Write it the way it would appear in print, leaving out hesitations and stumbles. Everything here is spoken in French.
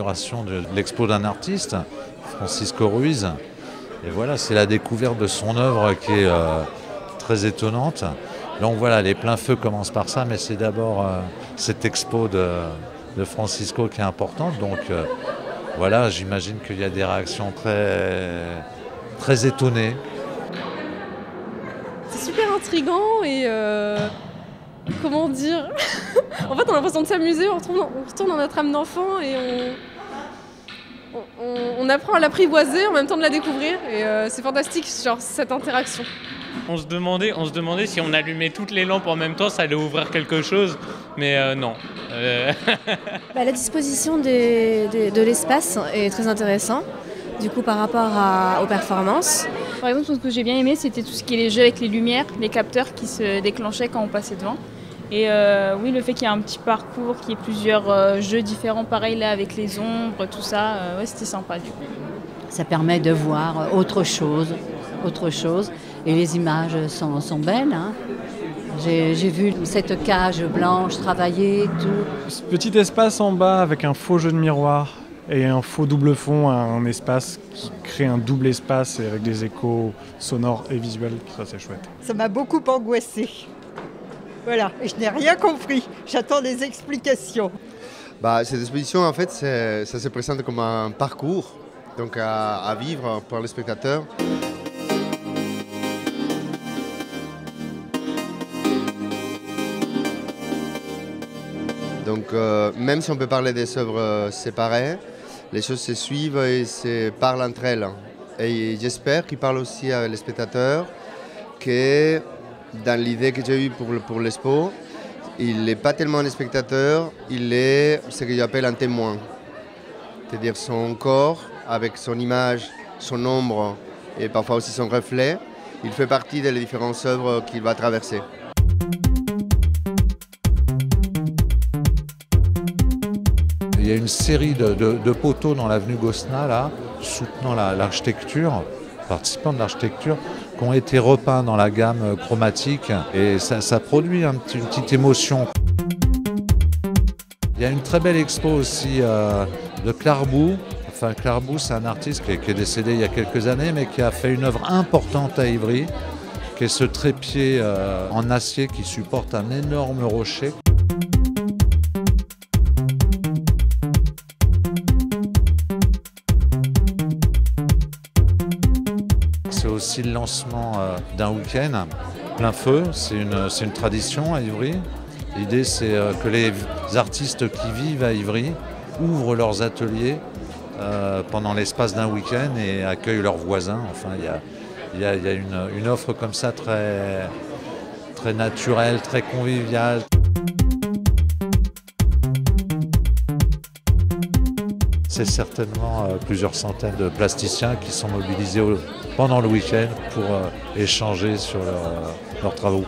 l'inauguration de l'expo d'un artiste, Francisco Ruiz. Et voilà, c'est la découverte de son œuvre qui est très étonnante. Donc voilà, les pleins feux commencent par ça, mais c'est d'abord cette expo de Francisco qui est importante. Donc voilà, j'imagine qu'il y a des réactions très étonnées. C'est super intriguant et comment dire. En fait, on a l'impression de s'amuser, on retourne dans notre âme d'enfant et on apprend à l'apprivoiser en même temps de la découvrir. Et c'est fantastique, genre, cette interaction. On se demandait si on allumait toutes les lampes en même temps, ça allait ouvrir quelque chose, mais non. La disposition de l'espace est très intéressant, du coup par rapport aux performances. Par exemple, ce que j'ai bien aimé, c'était tout ce qui est les jeux avec les lumières, les capteurs qui se déclenchaient quand on passait devant. Et oui, le fait qu'il y ait un petit parcours, qu'il y ait plusieurs jeux différents, pareil là avec les ombres, tout ça, ouais, c'était sympa du coup. Ça permet de voir autre chose. Et les images sont belles. Hein. J'ai vu cette cage blanche travailler, tout. Ce petit espace en bas avec un faux jeu de miroir et un faux double fond, un espace qui crée un double espace et avec des échos sonores et visuels, ça c'est chouette. Ça m'a beaucoup angoissée. Voilà, et je n'ai rien compris. J'attends des explications. Cette exposition, en fait, ça se présente comme un parcours donc à vivre pour les spectateurs. Donc même si on peut parler des œuvres séparées, les choses se suivent et se parlent entre elles. Et j'espère qu'ils parlent aussi avec les spectateurs, que dans l'idée que j'ai eue pour l'expo, il n'est pas tellement un spectateur, il est ce que j'appelle un témoin. C'est-à-dire son corps, avec son image, son ombre et parfois aussi son reflet, il fait partie des différentes œuvres qu'il va traverser. Il y a une série de poteaux dans l'avenue Gosselin, là, soutenant l'architecture, participant de l'architecture, qui ont été repeints dans la gamme chromatique et ça produit une petite émotion. Il y a une très belle expo aussi de Clarbou. Enfin, Clarbou, c'est un artiste qui est décédé il y a quelques années, mais qui a fait une œuvre importante à Ivry, qui est ce trépied en acier qui supporte un énorme rocher. C'est aussi le lancement d'un week-end plein feu, c'est une tradition à Ivry. L'idée c'est que les artistes qui vivent à Ivry ouvrent leurs ateliers pendant l'espace d'un week-end et accueillent leurs voisins. Enfin, il y a une offre comme ça très naturelle, très conviviale. C'est certainement plusieurs centaines de plasticiens qui sont mobilisés pendant le week-end pour échanger sur leurs travaux.